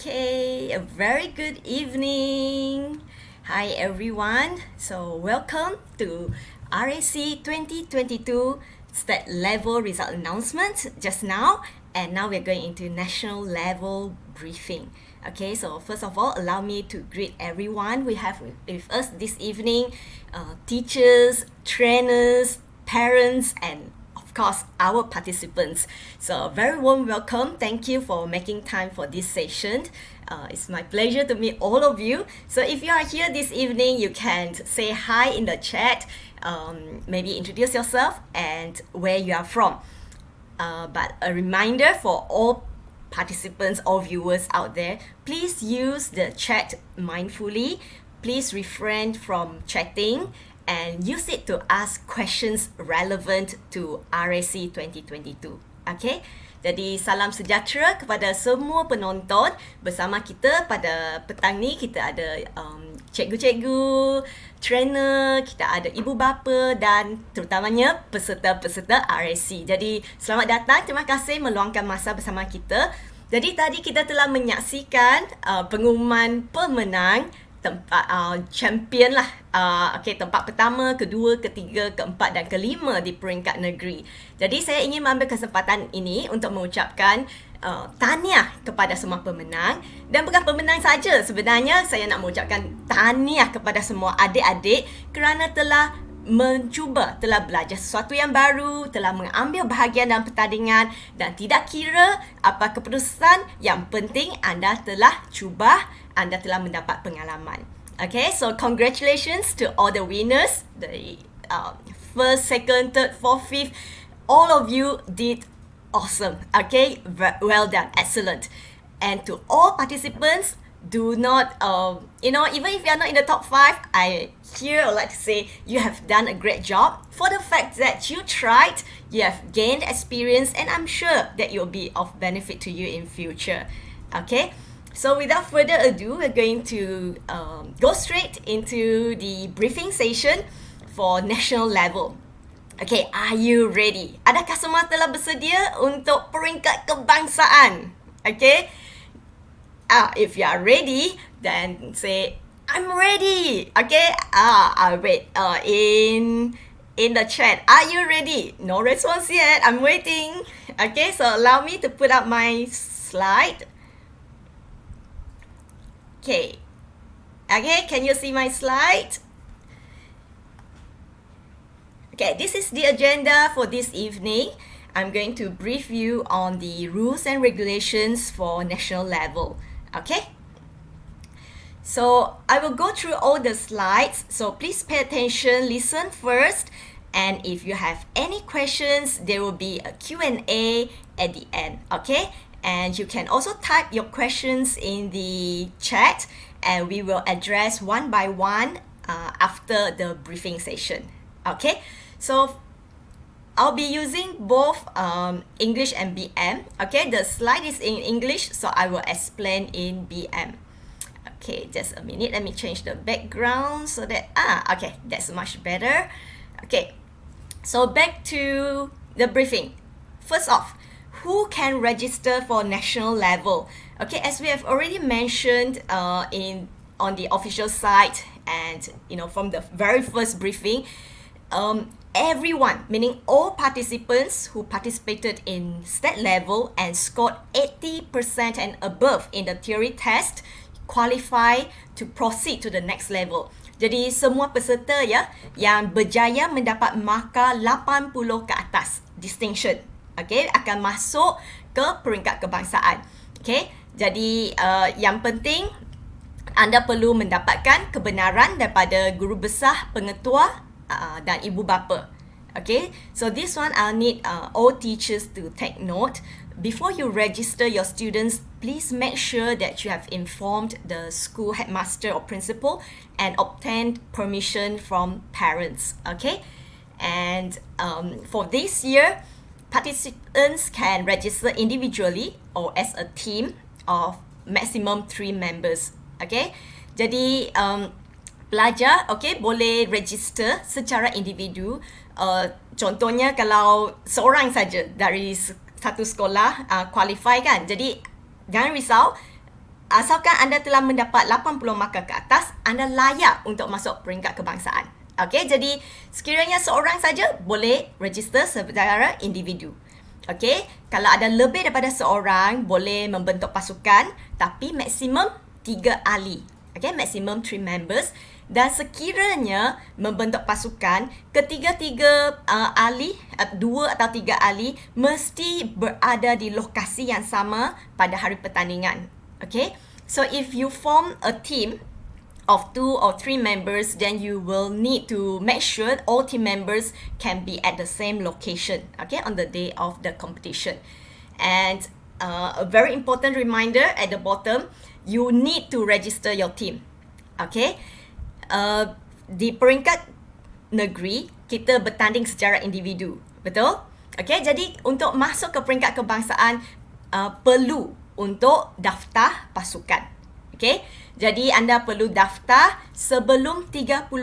Okay, a very good evening. Hi everyone. So welcome to RAC 2022 state level result announcement just now, and now we're going into national level briefing. Okay, so first of all, allow me to greet everyone we have with us this evening, teachers, trainers, parents, and of course our participants. So very warm welcome. Thank you for making time for this session. It's my pleasure to meet all of you. So if you are here this evening, you can say hi in the chat, maybe introduce yourself and where you are from. But a reminder for all participants or viewers out there, please use the chat mindfully. Please refrain from chatting and use it to ask questions relevant to RAC 2022. Okay? Jadi salam sejahtera kepada semua penonton. Bersama kita pada petang ni kita ada cikgu-cikgu, trainer, kita ada ibu bapa dan terutamanya peserta-peserta RAC. Jadi selamat datang, terima kasih meluangkan masa bersama kita. Jadi tadi kita telah menyaksikan pengumuman pemenang tempat champion lah. Okay, tempat pertama, kedua, ketiga, keempat dan kelima di peringkat negeri. Jadi saya ingin mengambil kesempatan ini untuk mengucapkan tahniah kepada semua pemenang. Dan bukan pemenang saja, sebenarnya saya nak mengucapkan tahniah kepada semua adik-adik kerana telah mencuba, telah belajar sesuatu yang baru, telah mengambil bahagian dalam pertandingan dan tidak kira apa keputusan, yang penting anda telah cuba, anda telah mendapat pengalaman. Okay, so congratulations to all the winners, the first, second, third, fourth, fifth. All of you did awesome. Okay, well done, excellent. And to all participants, do not, even if you are not in the top 5, I here would like to say you have done a great job for the fact that you tried, you have gained experience, and I'm sure that it will be of benefit to you in future. Okay, so without further ado, we're going to go straight into the briefing session for national level. Okay, are you ready? Adakah semua telah bersedia untuk peringkat kebangsaan? Okay, if you are ready, then say, I'm ready. Okay, I'll wait in the chat. Are you ready? No response yet. I'm waiting. Okay, so allow me to put up my slide. Okay, can you see my slide? Okay, this is the agenda for this evening. I'm going to brief you on the rules and regulations for national level. Okay, so I will go through all the slides, so please pay attention, listen first, and if you have any questions, there will be a Q&A at the end. Okay, and you can also type your questions in the chat and we will address one by one after the briefing session. Okay, so I'll be using both English and BM. Okay, the slide is in English, so I will explain in BM. Okay, just a minute. Let me change the background so that, okay, that's much better. Okay, so back to the briefing. First off, who can register for national level? Okay, as we have already mentioned on the official site and from the very first briefing, everyone, meaning all participants who participated in state level and scored 80% and above in the theory test qualify to proceed to the next level. Jadi semua peserta ya yang berjaya mendapat markah 80 ke atas, distinction, okay, akan masuk ke peringkat kebangsaan. Okay, jadi yang penting anda perlu mendapatkan kebenaran daripada guru besar, pengetua dan ibu bapa. Okay, so this one I'll need all teachers to take note. Before you register your students, please make sure that you have informed the school headmaster or principal and obtained permission from parents. Okay, and for this year, participants can register individually or as a team of maximum 3 members. Okay, jadi pelajar, okay, boleh register secara individu. Contohnya kalau seorang saja dari satu sekolah qualify kan. Jadi jangan risau, asalkan anda telah mendapat 80 markah ke atas, anda layak untuk masuk peringkat kebangsaan. Okey, jadi sekiranya seorang saja boleh register secara individu. Okey, kalau ada lebih daripada seorang boleh membentuk pasukan, tapi maksimum 3 ahli. Okey, maksimum 3 members. Dan sekiranya membentuk pasukan, ketiga-tiga ahli, 2 atau 3 ahli mesti berada di lokasi yang sama pada hari pertandingan. Okay, so if you form a team of 2 or 3 members, then you will need to make sure all team members can be at the same location, okay, on the day of the competition. And a very important reminder at the bottom, you need to register your team. Okay, di peringkat negeri, kita bertanding secara individu, betul? Okay, jadi untuk masuk ke peringkat kebangsaan, perlu untuk daftar pasukan. Okay, jadi anda perlu daftar sebelum 31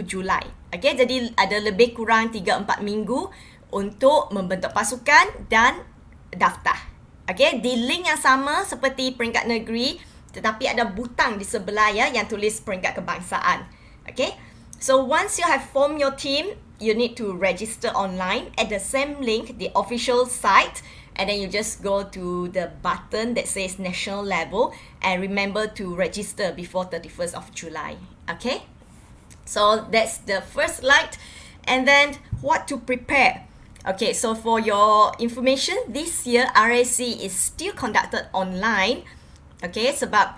Julai. Okay, jadi ada lebih kurang 3-4 minggu untuk membentuk pasukan dan daftar. Okay, di link yang sama seperti peringkat negeri, tetapi ada butang di sebelah ya yang tulis peringkat kebangsaan. Okay, so once you have formed your team, you need to register online at the same link, the official site. And then you just go to the button that says national level and remember to register before 31st of July. Okay? So that's the first slide. And then what to prepare. Okay, so for your information, this year RAC is still conducted online. Okay, sebab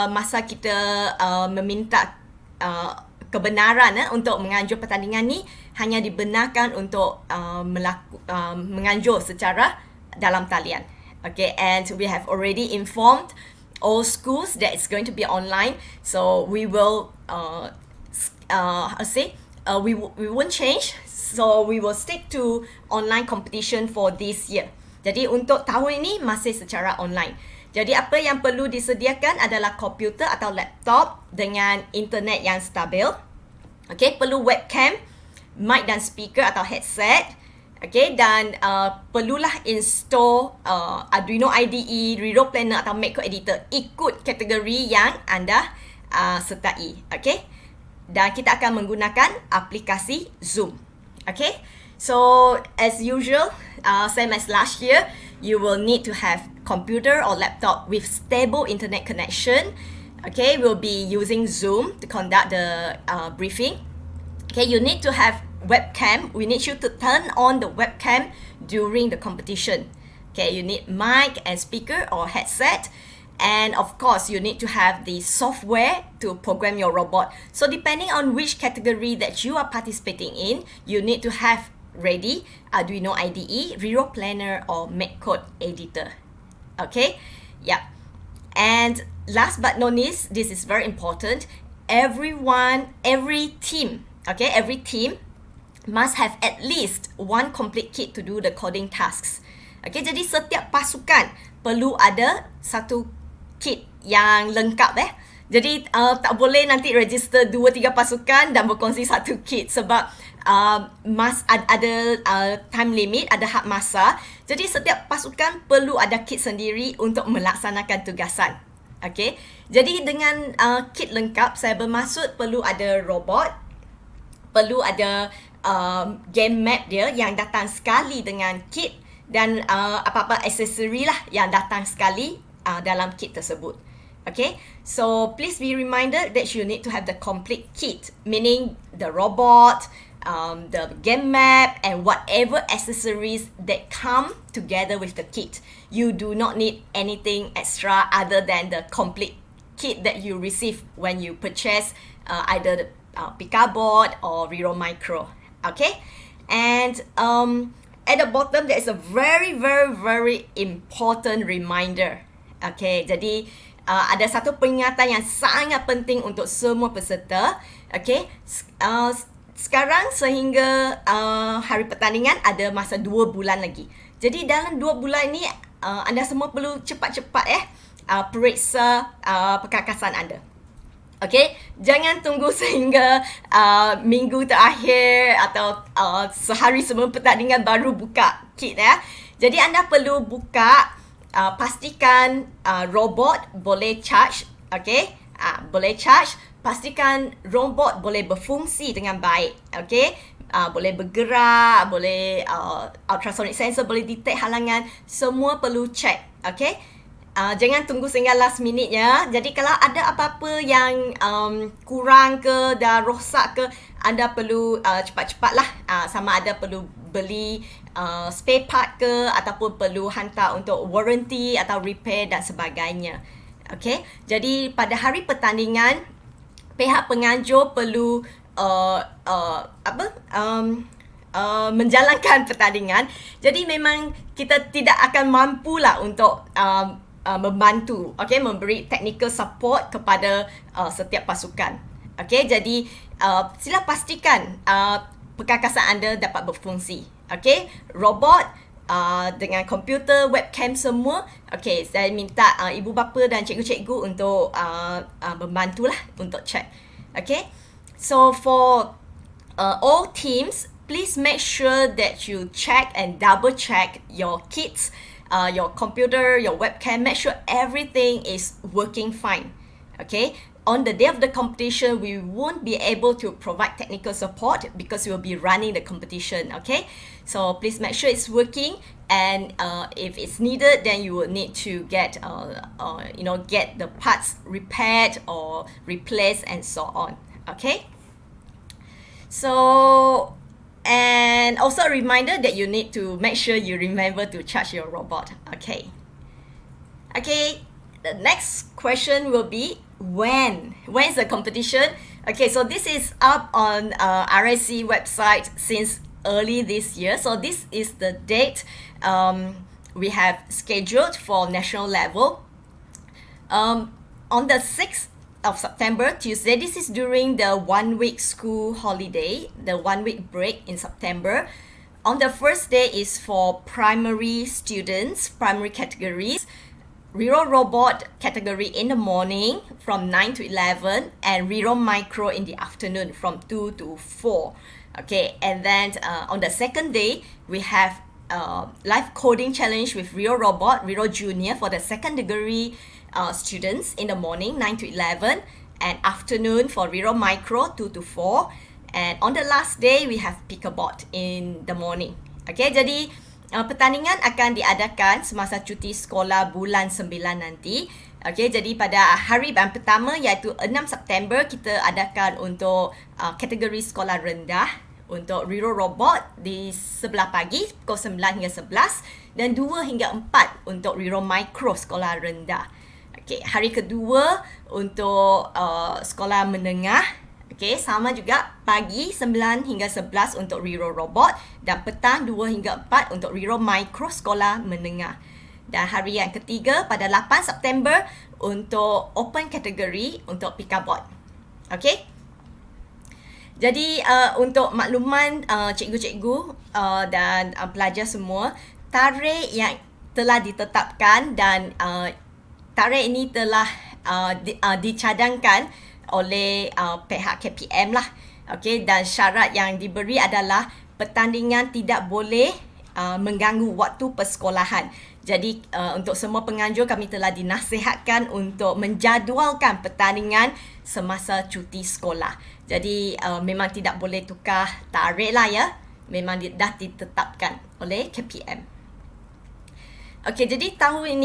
masa kita meminta kebenaran untuk menganjur pertandingan ni hanya dibenarkan untuk menganjur secara dalam talian. Okay, and we have already informed all schools that it's going to be online. So we will we won't change. So we will stick to online competition for this year. Jadi untuk tahun ini masih secara online. Jadi apa yang perlu disediakan adalah komputer atau laptop dengan internet yang stabil. Okay, perlu webcam, mic dan speaker atau headset. Okay, dan perlulah install Arduino IDE, Rero Planner atau Macro Editor. Ikut kategori yang anda sertai. Okay, dan kita akan menggunakan aplikasi Zoom. Okay, so as usual, same as last year, you will need to have computer or laptop with stable internet connection. Okay, we'll be using Zoom to conduct the briefing. Okay, you need to have webcam. We need you to turn on the webcam during the competition. Okay, you need mic and speaker or headset. And of course, you need to have the software to program your robot. So depending on which category that you are participating in, you need to have ready Arduino IDE, Rero Planner or Macro Editor. Okay, yeah. And last but not least, this is very important. Every team must have at least one complete kit to do the coding tasks. Okay, jadi setiap pasukan perlu ada satu kit yang lengkap Jadi tak boleh nanti register 2-3 pasukan dan berkongsi satu kit sebab ada time limit, ada had masa. Jadi setiap pasukan perlu ada kit sendiri untuk melaksanakan tugasan. Okay, jadi dengan kit lengkap, saya bermaksud perlu ada robot, perlu ada game map dia yang datang sekali dengan kit dan apa-apa aksesori lah yang datang sekali dalam kit tersebut. Okay, so please be reminded that you need to have the complete kit, meaning the robot, the game map, and whatever accessories that come together with the kit. You do not need anything extra other than the complete kit that you receive when you purchase either the Pica board or Rero Micro. Okay, and at the bottom there is a very important reminder. Okay, jadi ada satu peringatan yang sangat penting untuk semua peserta. Okay, sekarang sehingga hari pertandingan ada masa 2 bulan lagi. Jadi dalam 2 bulan ini anda semua perlu cepat-cepat periksa perkakasan anda. Okay, jangan tunggu sehingga minggu terakhir atau sehari sebelum pertandingan baru buka kit Jadi anda perlu buka pastikan robot boleh charge, okay? Boleh charge. Pastikan robot boleh berfungsi dengan baik, okay? Boleh bergerak, boleh ultrasonic sensor boleh detect halangan, semua perlu check, okay? Jangan tunggu sehingga last minute ya. Jadi kalau ada apa-apa yang kurang ke, dah rosak ke, anda perlu cepat-cepatlah, sama ada perlu beli spare part ke, ataupun perlu hantar untuk warranty atau repair dan sebagainya. Okay, jadi pada hari pertandingan, pihak penganjur perlu menjalankan pertandingan. Jadi memang kita tidak akan mampulah untuk membantu, okay, memberi technical support kepada setiap pasukan. Okay, jadi sila pastikan perkakasan anda dapat berfungsi. Okay, robot dengan komputer, webcam semua. Okay, saya minta ibu bapa dan cikgu-cikgu untuk membantulah untuk check. Okay, so for all teams, please make sure that you check and double check your kits, your computer, your webcam. Make sure everything is working fine. Okay, on the day of the competition, we won't be able to provide technical support because we will be running the competition. Okay, so please make sure it's working, and if it's needed, then you will need to get get the parts repaired or replaced and so on. Okay, so. And also a reminder that you need to make sure you remember to charge your robot. Okay. Okay, the next question will be when? When is the competition? Okay, so this is up on RAC website since early this year. So this is the date we have scheduled for national level. On the 6th of September, Tuesday. This is during the 1 week school holiday, the 1 week break in September. On the first day is for primary students, primary categories. Riro Robot category in the morning from 9 to 11, and Riro Micro in the afternoon from 2 to 4. Okay, and then on the second day, we have live coding challenge with Riro Robot, Riro Junior for the second degree students in the morning 9 to 11, and afternoon for Riro Micro 2 to 4, and on the last day we have Picklebot in the morning. Okay, jadi pertandingan akan diadakan semasa cuti sekolah bulan 9 nanti. Okay, jadi pada hari yang pertama iaitu 6 September kita adakan untuk kategori sekolah rendah untuk Riro Robot di sebelah pagi pukul 9 hingga 11, dan 2 hingga 4 untuk Riro Micro sekolah rendah. Okay, hari kedua untuk sekolah menengah, okay, sama juga pagi 9 hingga 11 untuk Riro Robot, dan petang 2 hingga 4 untuk Riro Micro sekolah menengah. Dan hari yang ketiga pada 8 September untuk open kategori untuk Picklebot. Okay, jadi untuk makluman cikgu-cikgu dan pelajar semua, tarikh yang telah ditetapkan dan tarikh ini telah dicadangkan oleh pihak KPM lah. Okay, dan syarat yang diberi adalah pertandingan tidak boleh mengganggu waktu persekolahan. Jadi untuk semua penganjur, kami telah dinasihatkan untuk menjadualkan pertandingan semasa cuti sekolah. Jadi memang tidak boleh tukar tarikh lah ya. Memang dah ditetapkan oleh KPM. Okay, jadi tahun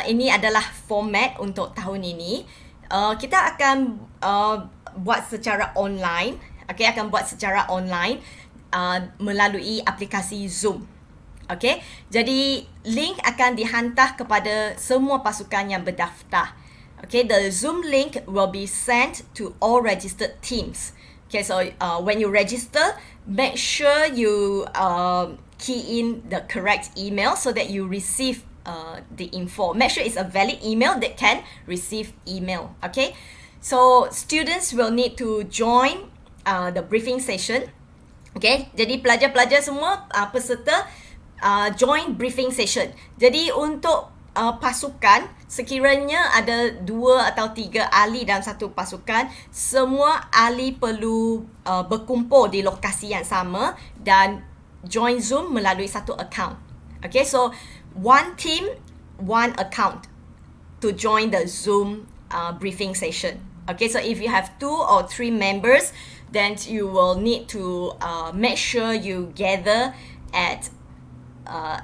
ini adalah format untuk tahun ini. Kita akan buat secara online. Okay, akan buat secara online melalui aplikasi Zoom. Okay, jadi link akan dihantar kepada semua pasukan yang berdaftar. Okay, the Zoom link will be sent to all registered teams. Okay, so when you register, make sure you key in the correct email so that you receive the info. Make sure it's a valid email that can receive email. Okay, so students will need to join the briefing session. Okay, jadi pelajar-pelajar semua peserta join briefing session. Jadi untuk pasukan, sekiranya ada 2 atau 3 ahli dalam satu pasukan, semua ahli perlu berkumpul di lokasi yang sama dan join Zoom melalui satu account. Okay, so one team one account to join the Zoom briefing session. Okay, so if you have 2 or 3 members, then you will need to make sure you gather at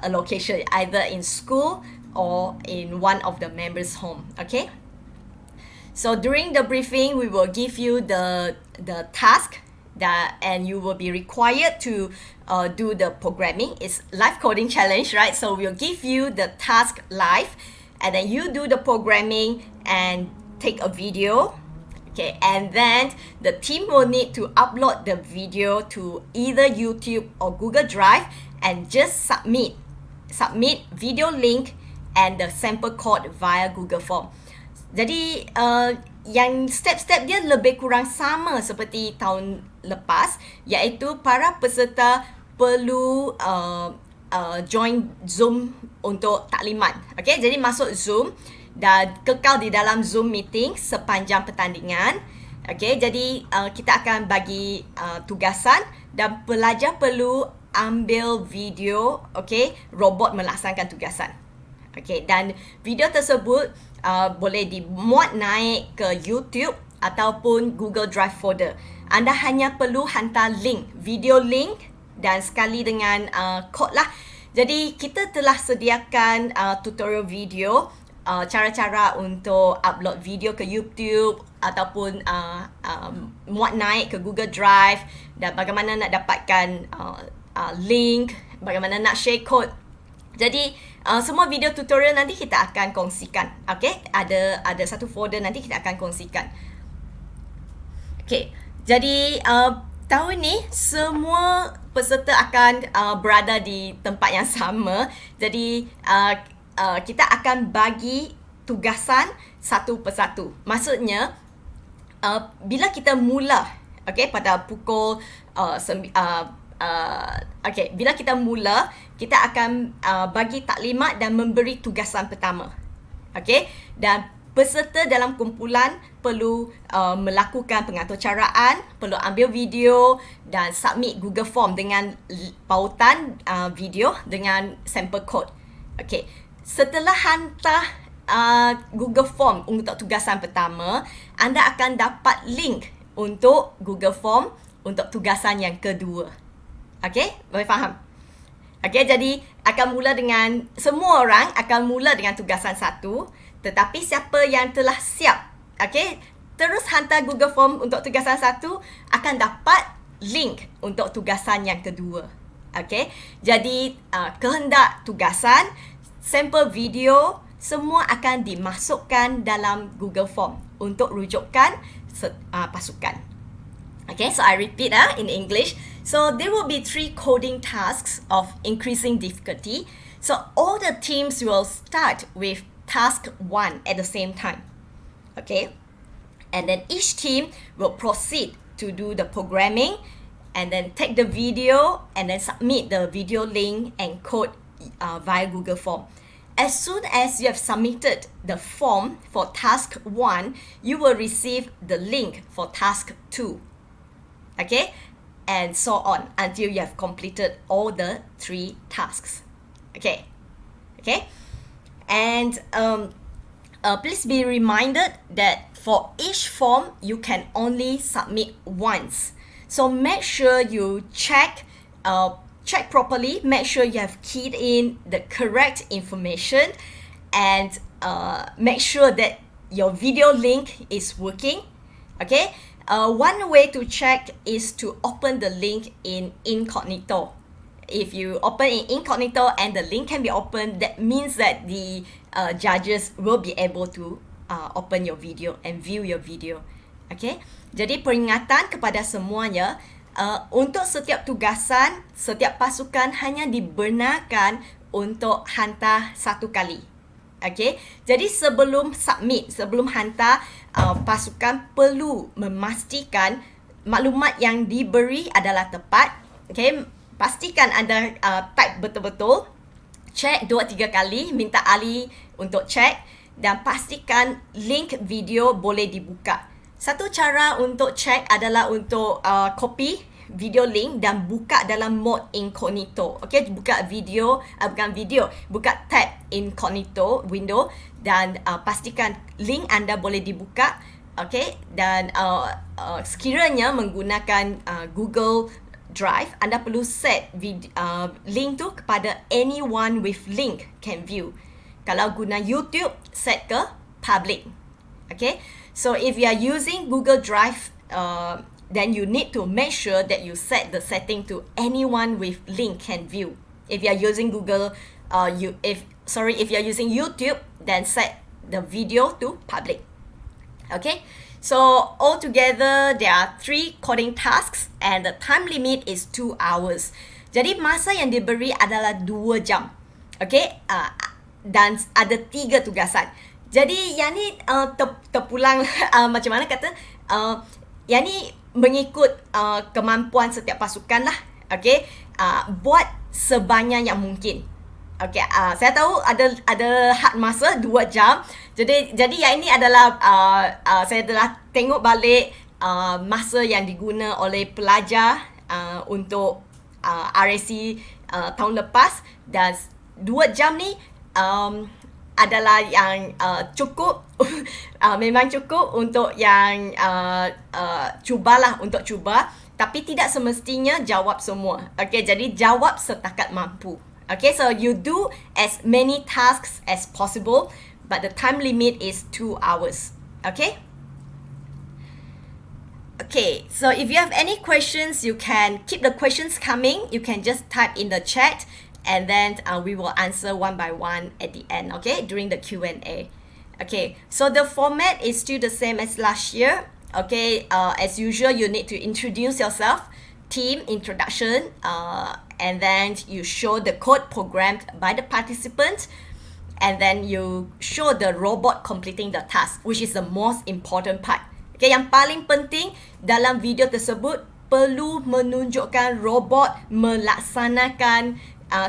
a location, either in school or in one of the members' home. Okay, so during the briefing, we will give you the task that, and you will be required to do the programming. It's live coding challenge, right? So we'll give you the task live, and then you do the programming and take a video. Okay, and then the team will need to upload the video to either YouTube or Google Drive and just submit video link and the sample code via Google Form. Jadi yang step-step dia lebih kurang sama seperti tahun lepas, iaitu para peserta perlu join Zoom untuk taklimat. Okay, jadi masuk Zoom dan kekal di dalam Zoom meeting sepanjang pertandingan. Okay, jadi kita akan bagi tugasan dan pelajar perlu ambil video, okay, robot melaksanakan tugasan. Okay, dan video tersebut boleh dimuat naik ke YouTube ataupun Google Drive folder. Anda hanya perlu hantar link, video link dan sekali dengan kod lah. Jadi kita telah sediakan tutorial video, cara-cara untuk upload video ke YouTube ataupun muat naik ke Google Drive, dan bagaimana nak dapatkan link, bagaimana nak share code. Jadi semua video tutorial nanti kita akan kongsikan. Okay, ada satu folder nanti kita akan kongsikan. Okay, jadi tahun ni semua peserta akan berada di tempat yang sama. Jadi kita akan bagi tugasan satu persatu. Maksudnya bila kita mula, okay, pada pukul bila kita mula, kita akan bagi taklimat dan memberi tugasan pertama. Okay, dan peserta dalam kumpulan perlu melakukan pengaturcaraan, perlu ambil video dan submit Google Form dengan pautan video dengan sampel code. Okay, setelah hantar Google Form untuk tugasan pertama, anda akan dapat link untuk Google Form untuk tugasan yang kedua. Okay, boleh faham? Okay, jadi semua orang akan mula dengan tugasan 1, tetapi siapa yang telah siap, okay, terus hantar Google Form untuk tugasan 1 akan dapat link untuk tugasan yang kedua. Okay, jadi kehendak tugasan, sampel video, semua akan dimasukkan dalam Google Form untuk rujukan pasukan. Okay, so I repeat in English. So there will be 3 coding tasks of increasing difficulty. So all the teams will start with task 1 at the same time. Okay, and then each team will proceed to do the programming and then take the video and then submit the video link and code via Google Form. As soon as you have submitted the form for task 1, you will receive the link for task 2. Okay, and so on until you have completed all the 3 tasks. Okay, and please be reminded that for each form you can only submit once. So make sure you check properly, make sure you have keyed in the correct information, and make sure that your video link is working. Okay, one way to check is to open the link in incognito. If you open in incognito and the link can be opened, that means that the judges will be able to open your video and view your video. Okay, jadi peringatan kepada semuanya, untuk setiap tugasan, setiap pasukan hanya dibenarkan untuk hantar 1 kali. Okay, jadi sebelum submit, sebelum hantar, pasukan perlu memastikan maklumat yang diberi adalah tepat. Okay, pastikan anda type betul-betul, check 2-3 kali, minta ahli untuk check, dan pastikan link video boleh dibuka. Satu cara untuk check adalah untuk copy video link dan buka dalam mode incognito. Okay, buka video, buka tab incognito window dan pastikan link anda boleh dibuka. Okay, dan sekiranya menggunakan Google Drive, anda perlu set link tu kepada anyone with link can view. Kalau guna YouTube, set ke public. Okay, so if you are using Google Drive, then you need to make sure that you set the setting to anyone with link can view. If you are using if you are using YouTube, then set the video to public. Okay, so altogether there are 3 coding tasks and the time limit is 2 hours. Jadi masa yang diberi adalah 2 jam. Okay, dan ada 3 tugasan. Jadi yang ni terpulang macam mana kata, yang ni mengikut kemampuan setiap pasukan lah. Okay, buat sebanyak yang mungkin. Okay, saya tahu ada had masa 2 jam. Jadi yang ini adalah saya telah tengok balik masa yang diguna oleh pelajar untuk RAC tahun lepas, dan 2 jam ni adalah yang cukup memang cukup untuk yang cubalah untuk cuba, tapi tidak semestinya jawab semua. Okay, jadi jawab setakat mampu. Okay, so you do as many tasks as possible, but the time limit is 2 hours. Okay? Okay, so if you have any questions, you can keep the questions coming. You can just type in the chat, and then we will answer one by one at the end, okay, during the Q&A. Okay, so the format is still the same as last year. Okay, as usual, you need to introduce yourself, team introduction, and then you show the code programmed by the participant, and then you show the robot completing the task, which is the most important part. Okay, yang paling penting dalam video tersebut perlu menunjukkan robot melaksanakan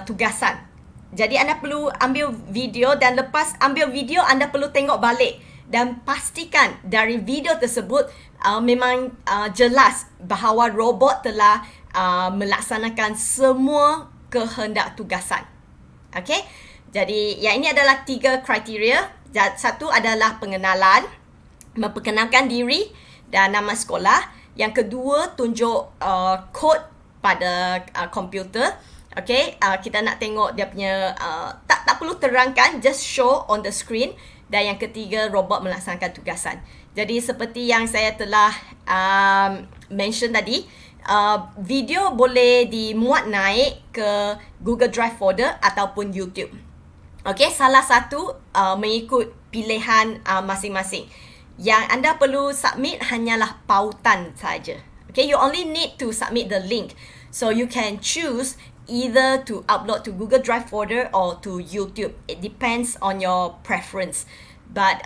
tugasan. Jadi anda perlu ambil video, dan lepas ambil video anda perlu tengok balik dan pastikan dari video tersebut memang jelas bahawa robot telah melaksanakan semua kehendak tugasan. Okay, jadi yang ini adalah 3 kriteria. Satu adalah pengenalan, memperkenalkan diri dan nama sekolah. Yang kedua, tunjuk kod pada komputer. Okay, kita nak tengok dia punya tak perlu terangkan, just show on the screen. Dan yang ketiga, robot melaksanakan tugasan. Jadi seperti yang saya telah mention tadi, video boleh dimuat naik ke Google Drive folder ataupun YouTube. Okay, salah satu mengikut pilihan masing-masing. Yang anda perlu submit hanyalah pautan saja. Okay, you only need to submit the link. So you can choose either to upload to Google Drive folder or to YouTube. It depends on your preference. But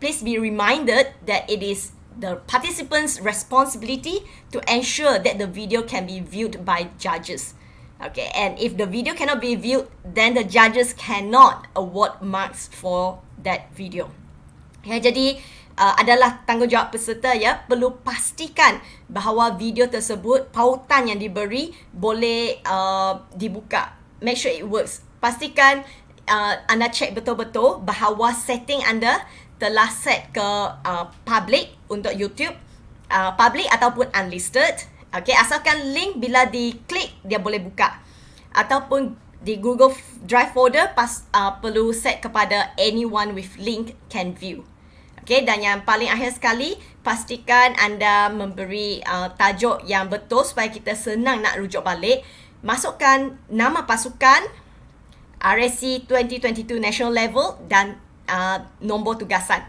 please be reminded that it is the participants' responsibility to ensure that the video can be viewed by judges. Okay, and if the video cannot be viewed, then the judges cannot award marks for that video. Okay, jadi adalah tanggungjawab peserta, ya, perlu pastikan bahawa video tersebut, pautan yang diberi boleh dibuka. Make sure it works. Pastikan anda check betul-betul bahawa setting anda telah set ke public untuk YouTube, public ataupun unlisted. Okay, asalkan link bila diklik dia boleh buka. Ataupun di Google Drive folder perlu set kepada anyone with link can view. Okay, dan yang paling akhir sekali, pastikan anda memberi tajuk yang betul supaya kita senang nak rujuk balik. Masukkan nama pasukan, RAC2022 national level dan nombor tugasan.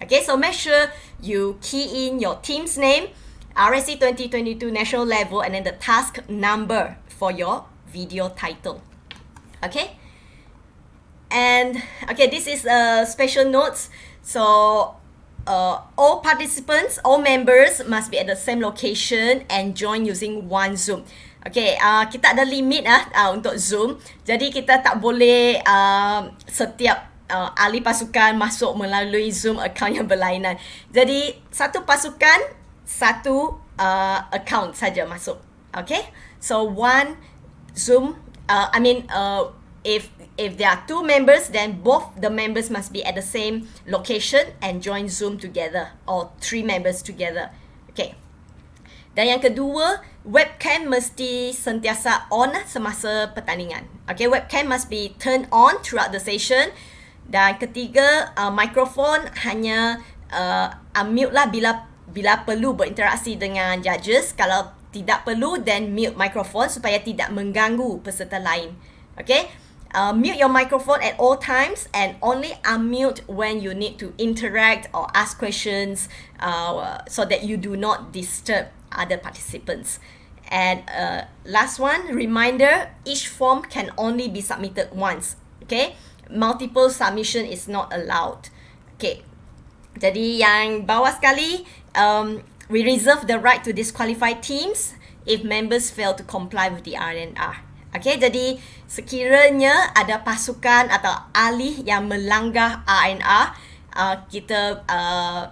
Okay, so make sure you key in your team's name, RAC2022 national level, and then the task number for your video title. Okay, and okay, this is a special notes. So all participants, all members must be at the same location and join using one Zoom. Okay, kita ada limit untuk Zoom. Jadi kita tak boleh setiap ahli pasukan masuk melalui Zoom account yang berlainan. Jadi satu pasukan, satu account saja masuk. Okay, so one Zoom. If If there are 2 members, then both the members must be at the same location and join Zoom together, or 3 members together. Okay. Dan yang kedua, webcam mesti sentiasa on semasa pertandingan. Okay, webcam must be turned on throughout the session. Dan ketiga, mikrofon hanya unmute lah bila perlu berinteraksi dengan judges. Kalau tidak perlu, then mute mikrofon supaya tidak mengganggu peserta lain. Okay. Mute your microphone at all times and only unmute when you need to interact or ask questions, so that you do not disturb other participants. And last one, reminder, each form can only be submitted once. Okay, multiple submission is not allowed. Okay, jadi yang bawah sekali, we reserve the right to disqualify teams if members fail to comply with the R&R. Okay, jadi sekiranya ada pasukan atau ahli yang melanggar R&R, kita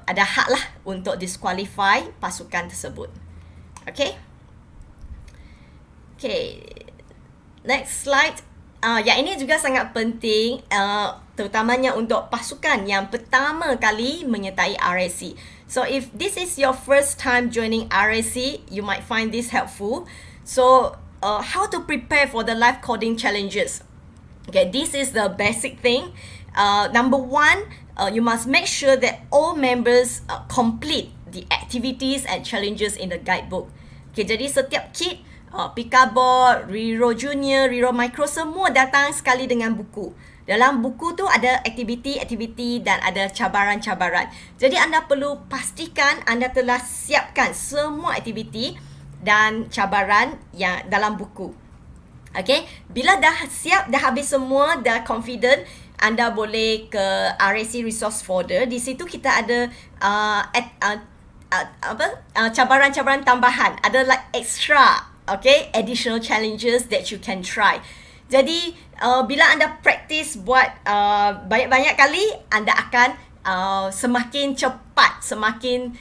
ada hak lah untuk disqualify pasukan tersebut. Okay. Okay. Next slide. Yang ini juga sangat penting, terutamanya untuk pasukan yang pertama kali menyertai RAC. So if this is your first time joining RAC, you might find this helpful. So how to prepare for the live coding challenges. Okay, this is the basic thing. Number one, you must make sure that all members complete the activities and challenges in the guidebook. Okay, jadi setiap kit, Picaboard, Riro Junior, Riro Micro, semua datang sekali dengan buku. Dalam buku tu ada aktiviti-aktiviti dan ada cabaran-cabaran. Jadi anda perlu pastikan anda telah siapkan semua aktiviti dan cabaran yang dalam buku. Okay, bila dah siap, dah habis semua, dah confident, anda boleh ke RAC resource folder. Di situ kita ada cabaran-cabaran tambahan, ada like extra, okay, additional challenges that you can try. Jadi bila anda practice buat banyak-banyak kali, anda akan semakin cepat, semakin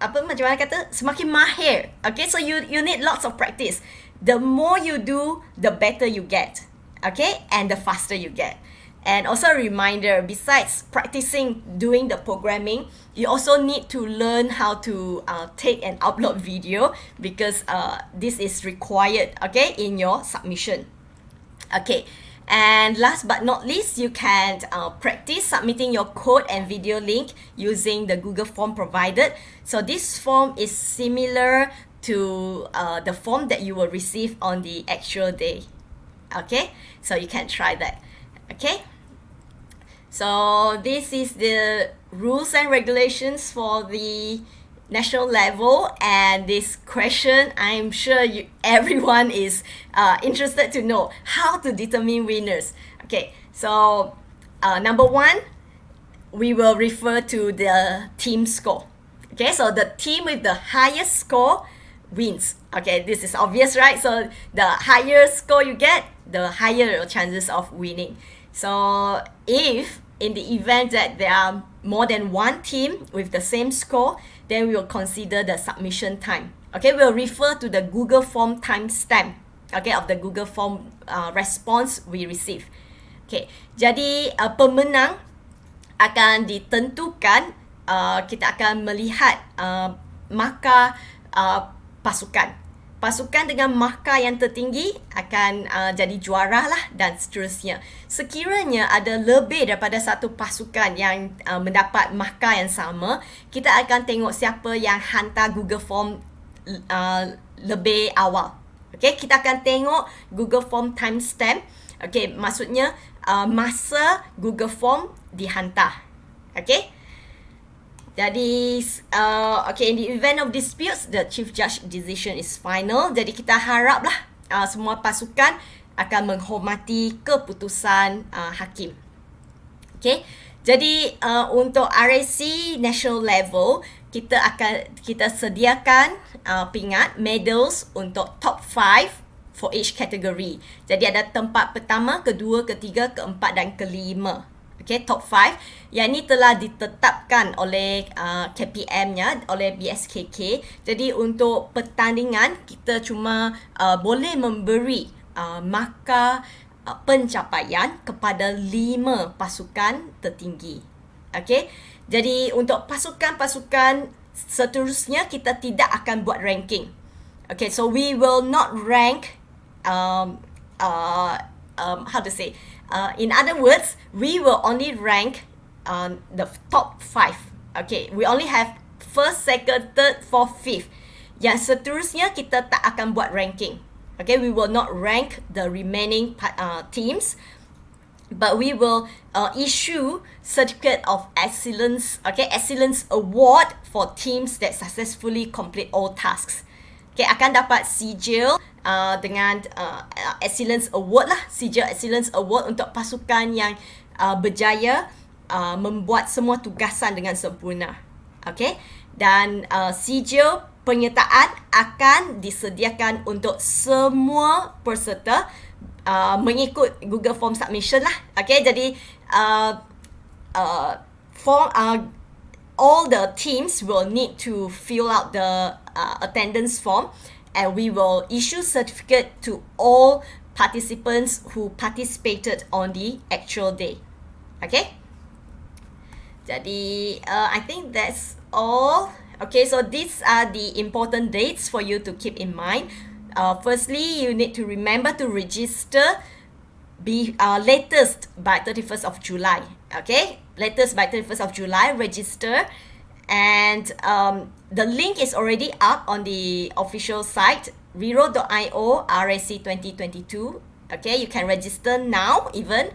macam mana kata, semakin mahir. Okay, so you need lots of practice. The more you do, the better you get. Okay, and the faster you get. And also a reminder, besides practicing doing the programming, you also need to learn how to take and upload video, because this is required, okay, in your submission. Okay, and last but not least, you can practice submitting your code and video link using the Google form provided. So this form is similar to the form that you will receive on the actual day. Okay, so you can try that. Okay, so this is the rules and regulations for the national level, and this question, I'm sure everyone is interested to know how to determine winners. Okay, so number one, we will refer to the team score. Okay, so the team with the highest score wins. Okay, this is obvious, right? So the higher score you get, the higher your chances of winning. So if in the event that there are more than one team with the same score, then we will consider the submission time. Okay, we'll refer to the Google form timestamp, okay, of the Google form response we receive. Okay, jadi pemenang akan ditentukan, kita akan melihat markah pasukan. Pasukan dengan markah yang tertinggi akan jadi juara lah, dan seterusnya. Sekiranya ada lebih daripada satu pasukan yang mendapat markah yang sama, kita akan tengok siapa yang hantar Google Form lebih awal. Okay, kita akan tengok Google Form timestamp. Okay, maksudnya masa Google Form dihantar. Okay. Jadi, okay, in the event of disputes, the chief judge decision is final. Jadi kita haraplah semua pasukan akan menghormati keputusan hakim. Okay, jadi untuk RAC national level, kita sediakan pingat medals untuk top 5 for each category. Jadi ada tempat pertama, kedua, ketiga, keempat dan kelima. Okay, top 5. Yang ini telah ditetapkan oleh KPM-nya, oleh BSKK. Jadi untuk pertandingan, kita cuma boleh memberi markah pencapaian kepada 5 pasukan tertinggi. Okay, jadi untuk pasukan-pasukan seterusnya kita tidak akan buat ranking. Okay, so we will not rank how to say, in other words, we will only rank the top 5. Okay, we only have first, second, third, fourth, fifth. Yang seterusnya kita tak akan buat ranking. Okay, we will not rank the remaining teams, but we will issue certificate of excellence, okay, excellence award for teams that successfully complete all tasks. Okay, akan dapat sijil dengan excellence award lah, sijil excellence award untuk pasukan yang berjaya membuat semua tugasan dengan sempurna. Okay, dan sijil penyertaan akan disediakan untuk semua peserta mengikut Google Form submission lah. Okay, jadi form all the teams will need to fill out the attendance form, and we will issue certificate to all participants who participated on the actual day. Okay, jadi I think that's all. Okay, so these are the important dates for you to keep in mind. Firstly, you need to remember to register latest by 31st of July. Okay, latest by 31st of July, register. And the link is already up on the official site, riro.io RAC2022. Okay, you can register now even.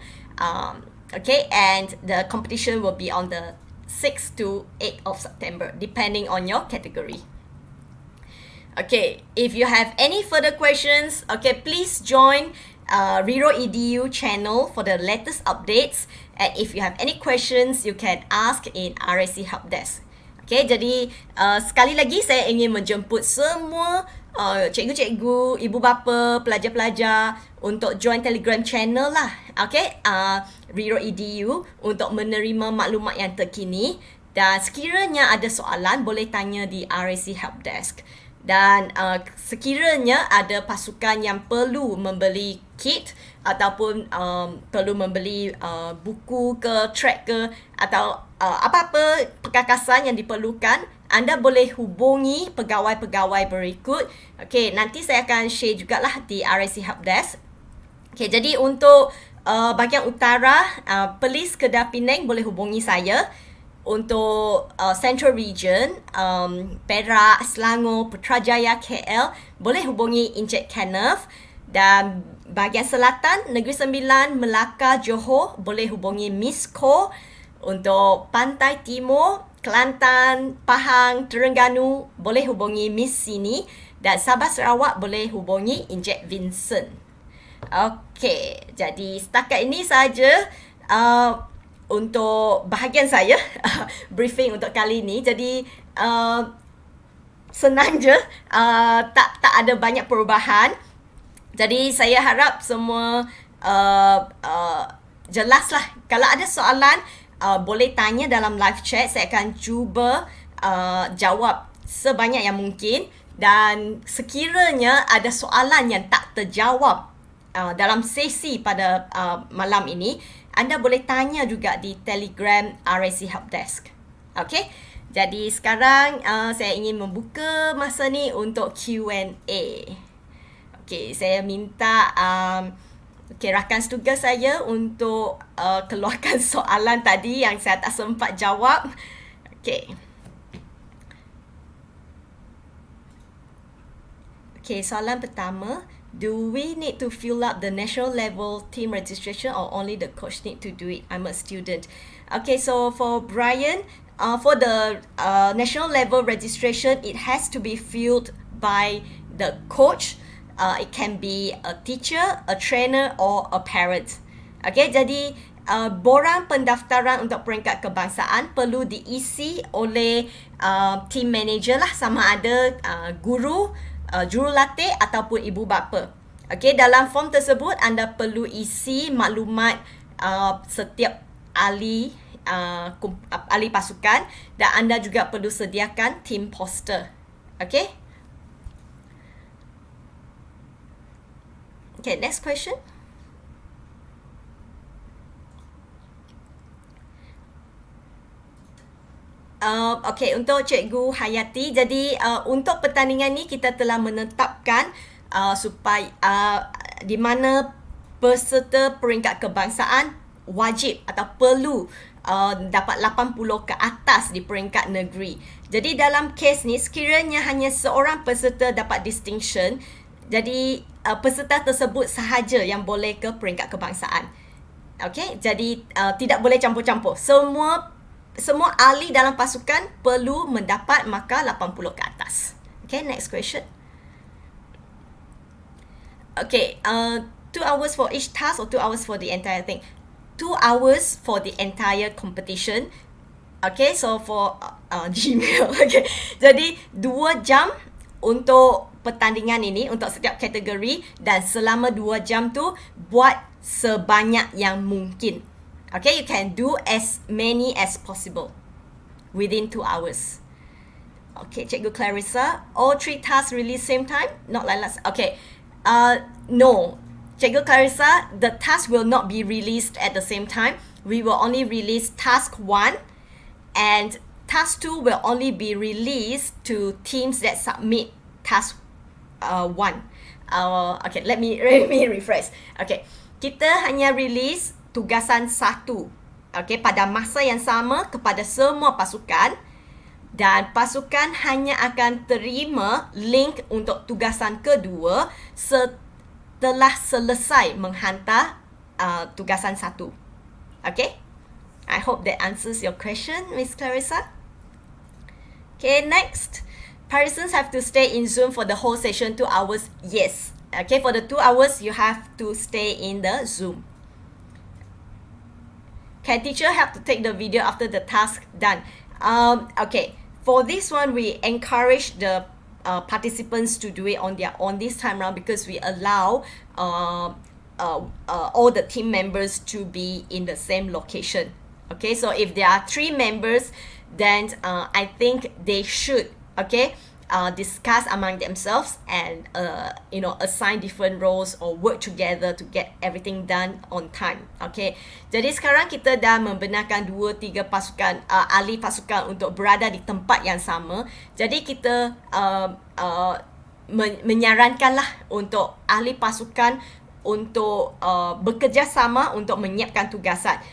Okay, and the competition will be on the 6th to 8th of September, depending on your category. Okay, if you have any further questions, okay, please join Riro EDU channel for the latest updates. And if you have any questions, you can ask in RAC Help Desk. Okay, jadi sekali lagi saya ingin menjemput semua cikgu-cikgu, ibu bapa, pelajar-pelajar untuk join Telegram channel lah. Okay, Riro EDU untuk menerima maklumat yang terkini, dan sekiranya ada soalan boleh tanya di RAC Help Desk. Dan sekiranya ada pasukan yang perlu membeli kit ataupun perlu membeli buku ke, track ke, atau apa-apa perkakasan yang diperlukan, anda boleh hubungi pegawai-pegawai berikut. Okay, nanti saya akan share jugalah di RAC Help Desk. Okay, jadi untuk bahagian utara, Perlis Kedah Penang boleh hubungi saya. Untuk Central Region, Perak, Selangor, Putrajaya, KL, boleh hubungi Encik Kenneth. Dan bahagian selatan, Negeri Sembilan, Melaka, Johor, boleh hubungi Miss Ko. Untuk Pantai Timur, Kelantan, Pahang, Terengganu, boleh hubungi Miss Sini. Dan Sabah Sarawak boleh hubungi Encik Vincent. Okey, jadi setakat ini saja untuk bahagian saya briefing untuk kali ini. Jadi senang je, tak ada banyak perubahan. Jadi saya harap semua jelas lah. Kalau ada soalan, boleh tanya dalam live chat. Saya akan cuba jawab sebanyak yang mungkin. Dan sekiranya ada soalan yang tak terjawab dalam sesi pada malam ini, anda boleh tanya juga di Telegram RAC Help Desk. Okay, jadi sekarang saya ingin membuka masa ni untuk Q&A. Okay, saya minta rakan setugas saya untuk keluarkan soalan tadi yang saya tak sempat jawab. Okay. Okay, soalan pertama. Do we need to fill up the national level team registration, or only the coach need to do it? I'm a student. Okay, so for Brian, for the national level registration, it has to be filled by the coach. It can be a teacher, a trainer, or a parent. Okay, jadi borang pendaftaran untuk peringkat kebangsaan perlu diisi oleh team manager lah, sama ada guru, jurulatih ataupun ibu bapa. Okey, dalam form tersebut anda perlu isi maklumat setiap ahli pasukan, dan anda juga perlu sediakan team poster. Okey? Okay, next question. Okay, untuk Cikgu Hayati, jadi untuk pertandingan ni kita telah menetapkan supaya di mana peserta peringkat kebangsaan wajib atau perlu dapat 80 ke atas di peringkat negeri. Jadi dalam kes ni sekiranya hanya seorang peserta dapat distinction, jadi peserta tersebut sahaja yang boleh ke peringkat kebangsaan. Okay, jadi tidak boleh campur-campur. Semua ahli dalam pasukan perlu mendapat markah 80 ke atas. Okay, next question. Okay, 2 hours for each task or 2 hours for the entire thing? 2 hours for the entire competition. Okay, so for Gmail. Okay, jadi 2 jam untuk pertandingan ini, untuk setiap kategori, dan selama 2 jam tu buat sebanyak yang mungkin. Okay, you can do as many as possible within 2 hours. Okay, Cikgu Clarissa, all 3 tasks release same time? Not like last. Okay, no. Cikgu Clarissa, the task will not be released at the same time. We will only release task 1, and task 2 will only be released to teams that submit task 1. Okay, let me rephrase. Okay, kita hanya release tugasan 1, okay, pada masa yang sama kepada semua pasukan, dan pasukan hanya akan terima link untuk tugasan kedua setelah selesai menghantar tugasan 1. Okay, I hope that answers your question, Miss Clarissa. Okay, next. Participants have to stay in Zoom for the whole session, 2 hours. Yes. Okay, for the 2 hours, you have to stay in the Zoom. Can teacher help to take the video after the task done? Okay, for this one, we encourage the participants to do it on their own this time around, because we allow all the team members to be in the same location. Okay, so if there are 3 members, then I think they should, okay, discuss among themselves and assign different roles or work together to get everything done on time. Okay, jadi sekarang kita dah membenarkan 2-3 pasukan, ahli pasukan untuk berada di tempat yang sama. Jadi kita menyarankanlah untuk ahli pasukan untuk bekerjasama untuk menyiapkan tugasan.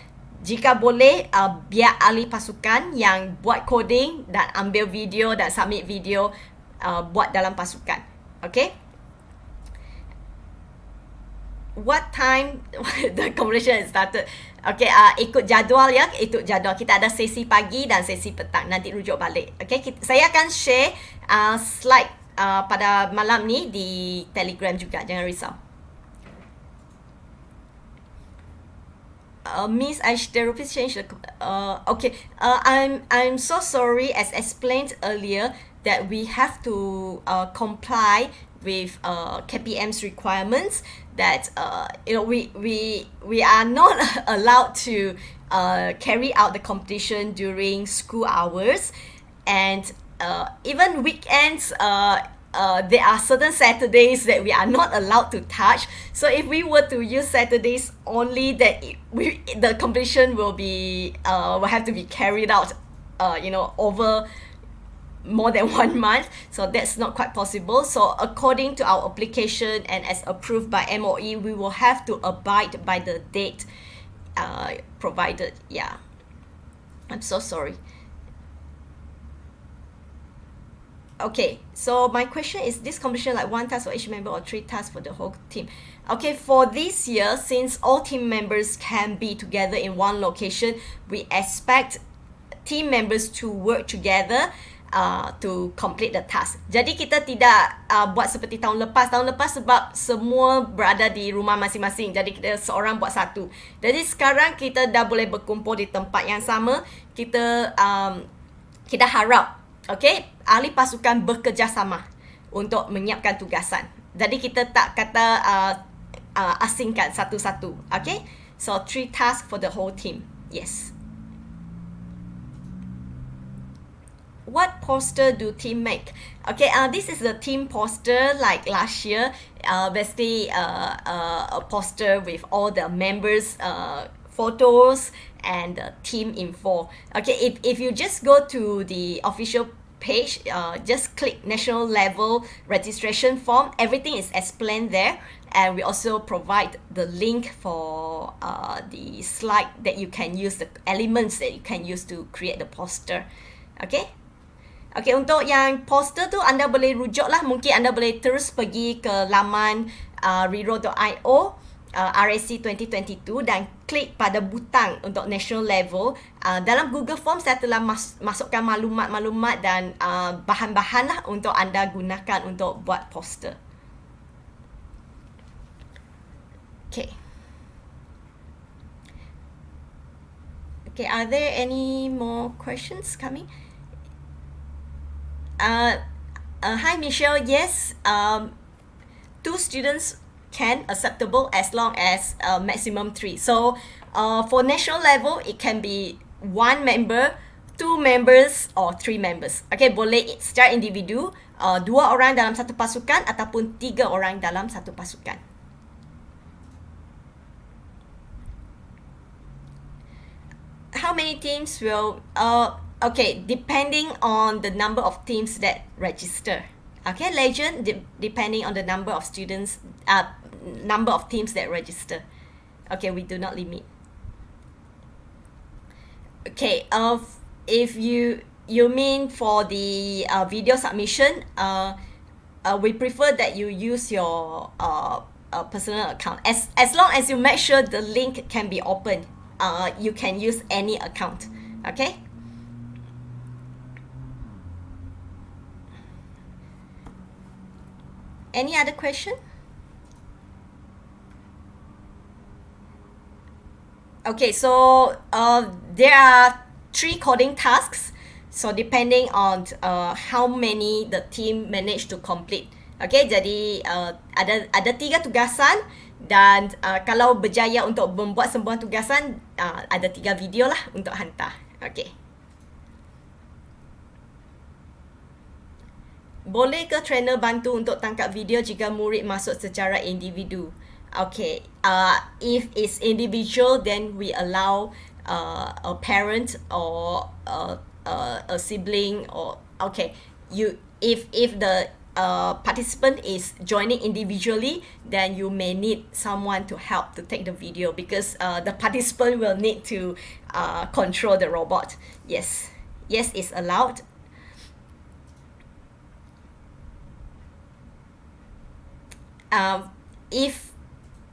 Jika boleh, biar ahli pasukan yang buat coding dan ambil video dan submit video buat dalam pasukan. Okay? What time the competition is started? Okay, ikut jadual ya, ikut jadual. Kita ada sesi pagi dan sesi petang. Nanti rujuk balik. Okay, saya akan share slide pada malam ni di Telegram juga. Jangan risau. Miss, I should change the. Okay. I'm so sorry. As explained earlier, that we have to comply with KPM's requirements. That we are not allowed to carry out the competition during school hours, and even weekends. There are certain Saturdays that we are not allowed to touch. So if we were to use Saturdays only, that the competition will have to be carried out, over more than 1 month. So that's not quite possible. So according to our application and as approved by MOE, we will have to abide by the date provided. Yeah, I'm so sorry. Okay, so my question is, this competition like 1 task for each member or 3 tasks for the whole team? Okay, for this year, since all team members can be together in one location, we expect team members to work together to complete the task. Jadi kita tidak buat seperti tahun lepas. Tahun lepas sebab semua berada di rumah masing-masing, jadi kita seorang buat satu. Jadi sekarang kita dah boleh berkumpul di tempat yang sama. Kita harap, okay, ahli pasukan bekerjasama untuk menyiapkan tugasan. Jadi kita tak kata asingkan satu-satu. Okay, so 3 tasks for the whole team. Yes. What poster do team make? Okay, this is the team poster like last year. Basically, a poster with all the members photos and team info. Okay, if you just go to the official page, just click national level registration form. Everything is explained there, and we also provide the link for the slide that you can use, the elements that you can use to create the poster. Okay. Okay, untuk yang poster tu anda boleh rujuk lah. Mungkin anda boleh terus pergi ke laman riro.io RAC2022 dan klik pada butang untuk national level. Dalam Google Form saya telah masukkan maklumat-maklumat dan bahan-bahan lah untuk anda gunakan untuk buat poster. Okay. Okay, are there any more questions coming? Hi Michelle, yes, 2 students can acceptable as long as maximum 3. So for national level, it can be 1 member, 2 members or 3 members. Okay, boleh secara individu, 2 orang dalam satu pasukan ataupun 3 orang dalam satu pasukan. How many teams will okay, depending on the number of teams that register. Okay, Legend, depending on the number of students, number of teams that register. Okay, we do not limit. Okay, if you mean for the video submission, we prefer that you use your personal account. As long as you make sure the link can be opened, you can use any account. Okay. Any other question? Okay, so there are 3 coding tasks. So depending on how many the team managed to complete. Okay, jadi ada 3 tugasan dan kalau berjaya untuk membuat semua tugasan, ada 3 video lah untuk hantar. Okay. Boleh ke trainer bantu untuk tangkap video jika murid masuk secara individu? Okay, if it's individual, then we allow a parent or a sibling, or okay, if the participant is joining individually, then you may need someone to help to take the video because the participant will need to control the robot. Yes, it's allowed. If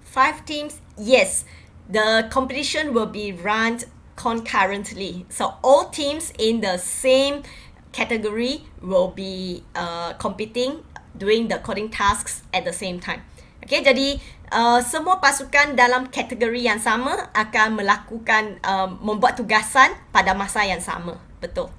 5 teams, yes, the competition will be run concurrently. So all teams in the same category will be competing, doing the coding tasks at the same time. Okay, jadi semua pasukan dalam kategori yang sama akan melakukan membuat tugasan pada masa yang sama. Betul.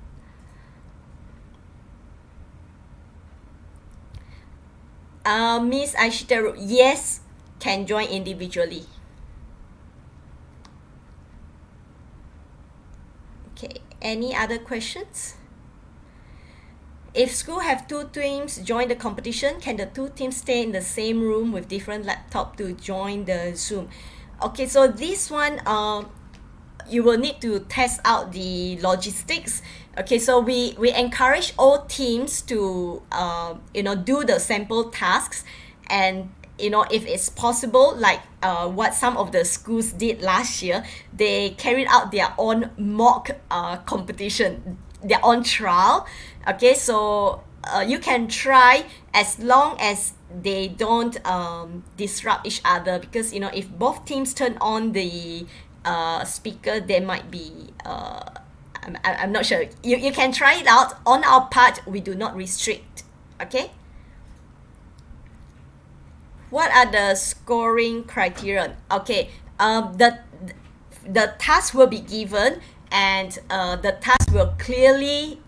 Miss Aishita, yes, can join individually. Okay, any other questions? If school have 2 teams join the competition, can the 2 teams stay in the same room with different laptop to join the Zoom? Okay, so this one, you will need to test out the logistics. Okay, so we encourage all teams to do the sample tasks, and if it's possible, like what some of the schools did last year, they carried out their own mock competition, their own trial. Okay, so you can try as long as they don't disrupt each other, because if both teams turn on the speaker, there might be I'm not sure. You can try it out. On our part, we do not restrict. Okay. What are the scoring criterion? Okay. The task will be given, and the task will clearly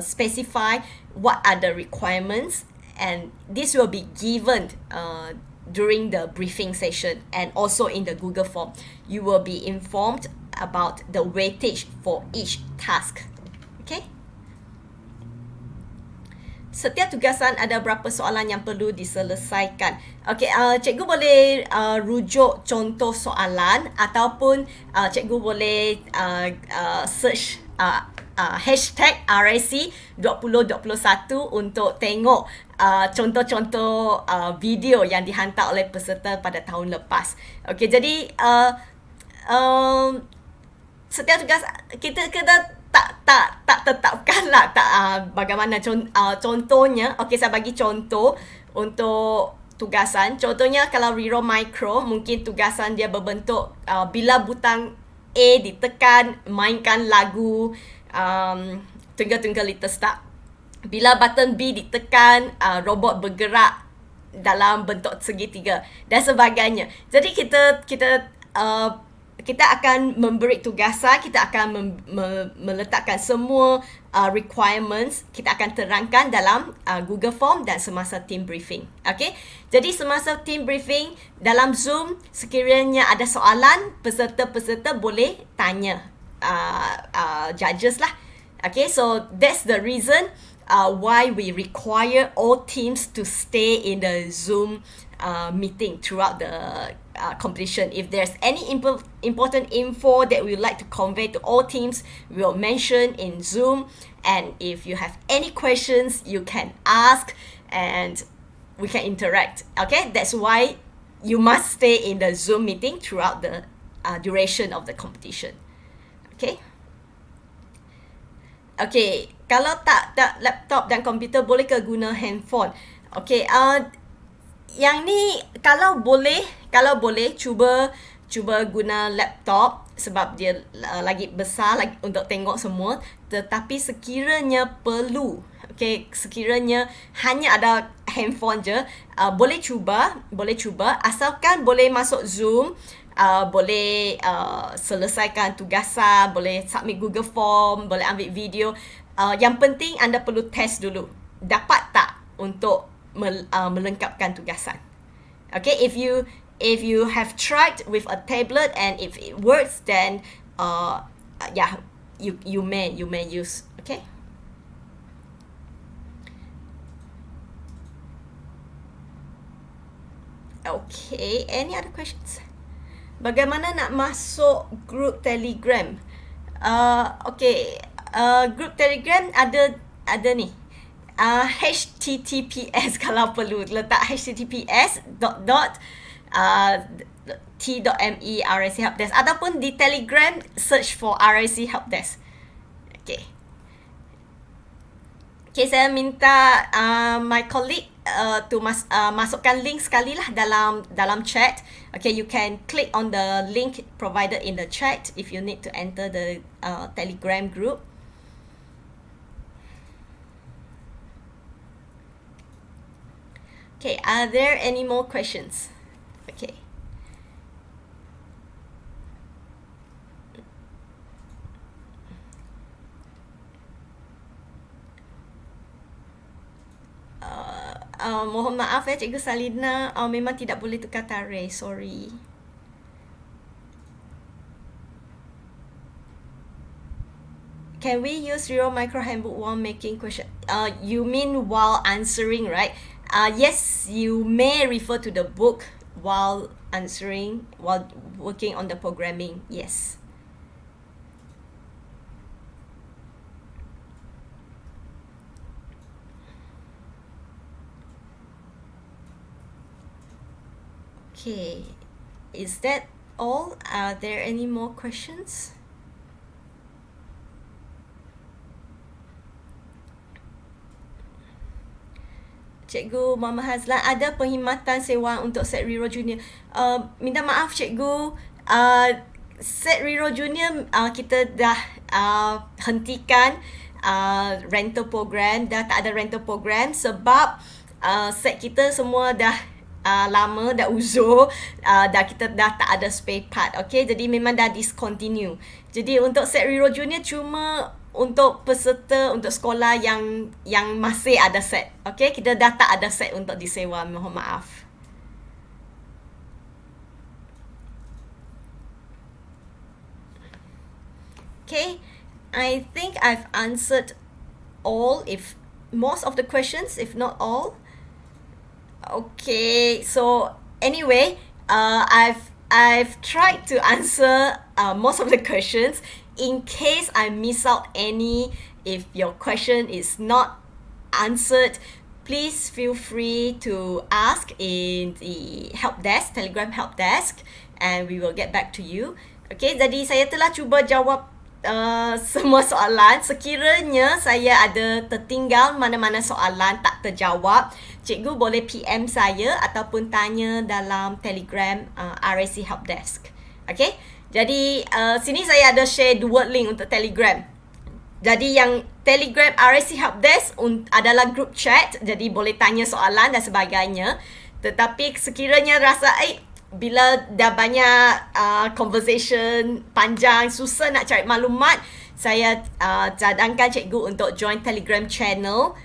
specify what are the requirements, and this will be given during the briefing session and also in the Google form. You will be informed about the weightage for each task. Okay. setiap tugasan ada berapa soalan yang perlu diselesaikan. Okey, cikgu boleh rujuk contoh soalan ataupun cikgu boleh search hashtag RAC2021 untuk tengok contoh-contoh video yang dihantar oleh peserta pada tahun lepas. Okey, jadi setiap tugas kita tak tetapkan lah bagaimana contohnya. Okey, saya bagi contoh untuk tugasan. Contohnya kalau Riro Micro, mungkin tugasan dia berbentuk bila butang A ditekan, mainkan lagu Twinkle Twinkle Little Star. Bila button B ditekan, robot bergerak dalam bentuk segitiga dan sebagainya. Jadi kita akan memberi tugasan, kita akan meletakkan semua requirements, kita akan terangkan dalam Google Form dan semasa team briefing. Okay? Jadi semasa team briefing dalam Zoom, sekiranya ada soalan, peserta-peserta boleh tanya judges lah. Okay, so that's the reason why we require all teams to stay in the Zoom meeting throughout the competition. If there's any important info that we would like to convey to all teams, we will mention in Zoom. And if you have any questions, you can ask and we can interact. Okay, that's why you must stay in the Zoom meeting throughout the duration of the competition. Okay. Okay, kalau tak laptop dan komputer, boleh ke guna handphone? Okay, yang ni kalau boleh cuba guna laptop sebab dia lagi besar lagi untuk tengok semua. Tetapi sekiranya perlu, okay, sekiranya hanya ada handphone je, boleh cuba asalkan boleh masuk Zoom, boleh selesaikan tugasan, boleh submit Google Form, boleh ambil video. Yang penting anda perlu test dulu, dapat tak untuk melengkapkan tugasan. Okay, if you have tried with a tablet and if it works, then yeah, you may use. Okay. Okay, any other questions? Bagaimana nak masuk grup Telegram? Okay, grup Telegram ada ni. HTTPS kalau perlu letak HTTPS t.me RAC Helpdesk ataupun di Telegram search for RAC Helpdesk. Okay. Okay, saya minta my colleague to masukkan link sekali lah dalam chat. Okay, you can click on the link provided in the chat if you need to enter the Telegram group. Okay, are there any more questions? Okay. Mohon maaf ya Cikgu Salina, memang tidak boleh tukar tarikh, sorry. Can we use Zero Micro Handbook while making question? You mean while answering, right? Yes, you may refer to the book while answering, while working on the programming, yes. Okay, is that all? Are there any more questions? Cikgu Muhammad Hazlan, ada perkhidmatan sewa untuk Set Riro Junior. Minta maaf Cikgu, Set Riro Junior kita dah hentikan rental program, dah tak ada rental program sebab set kita semua dah lama, dah uzur, kita dah tak ada spare part. Okay, jadi memang dah discontinue. Jadi untuk Set Riro Junior cuma untuk peserta, untuk sekolah yang masih ada set. Okay, kita dah tak ada set untuk disewa, mohon maaf. Okay, I think I've answered all. If most of the questions, if not all. Okay, so anyway, I've tried to answer most of the questions. In case I miss out any, if your question is not answered, please feel free to ask in the help desk, Telegram help desk, and we will get back to you. Okay, jadi saya telah cuba jawab semua soalan. Sekiranya saya ada tertinggal mana-mana soalan tak terjawab, cikgu boleh PM saya ataupun tanya dalam Telegram RAC help desk. Okay, jadi sini saya ada share dua link untuk Telegram. Jadi yang Telegram RAC help desk adalah group chat, jadi boleh tanya soalan dan sebagainya. Tetapi sekiranya rasa bila dah banyak conversation panjang, susah nak cari maklumat, saya cadangkan cikgu untuk join Telegram channel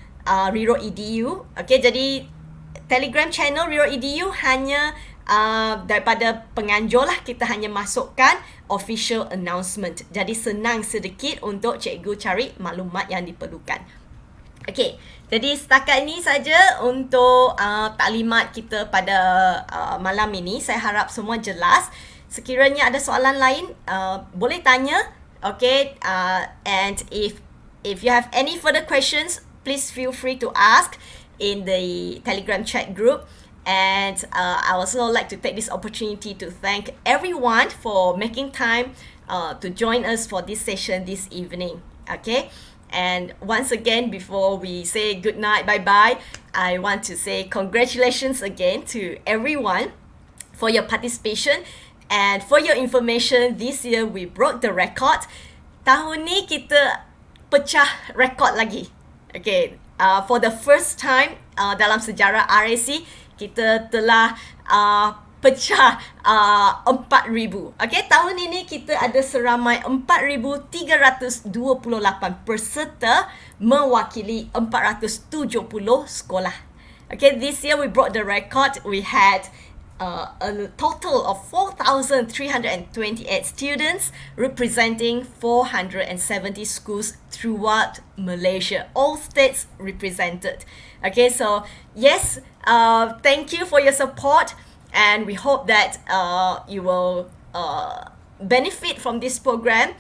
Riro EDU. Okay, jadi Telegram channel Riro EDU hanya daripada penganjur lah, kita hanya masukkan official announcement. Jadi senang sedikit untuk cikgu cari maklumat yang diperlukan. Okay, jadi setakat ini saja untuk taklimat kita pada malam ini. Saya harap semua jelas. Sekiranya ada soalan lain, boleh tanya. Okay, and if you have any further questions, please feel free to ask in the Telegram chat group. And I also like to take this opportunity to thank everyone for making time to join us for this session this evening. Okay, and once again, before we say good night, bye-bye, I want to say congratulations again to everyone for your participation. And for your information, this year we broke the record. Tahun ni kita pecah rekod lagi. Okay, for the first time dalam sejarah RAC, kita telah pecah 4,000. Okay, tahun ini kita ada seramai 4,328 peserta mewakili 470 sekolah. Okay, this year we broke the record. We had a total of 4,328 students representing 470 schools throughout Malaysia. All states represented. Okay, so yes, thank you for your support, and we hope that you will benefit from this program.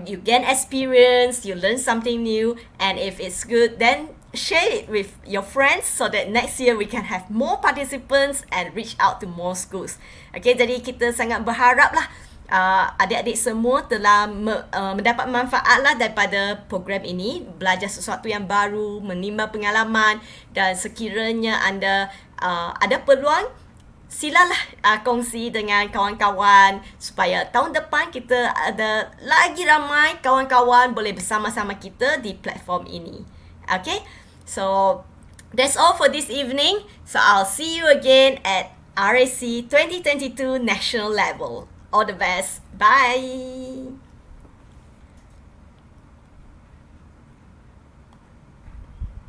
You gain experience, you learn something new, and if it's good, then share it with your friends so that next year we can have more participants and reach out to more schools. Okay, jadi kita sangat berharap lah adik-adik semua telah mendapat manfaat lah daripada program ini, belajar sesuatu yang baru, menimba pengalaman, dan sekiranya anda ada peluang, silalah kongsi dengan kawan-kawan supaya tahun depan kita ada lagi ramai kawan-kawan boleh bersama-sama kita di platform ini. Okay, so that's all for this evening. So I'll see you again at RAC 2022 national level. All the best. Bye.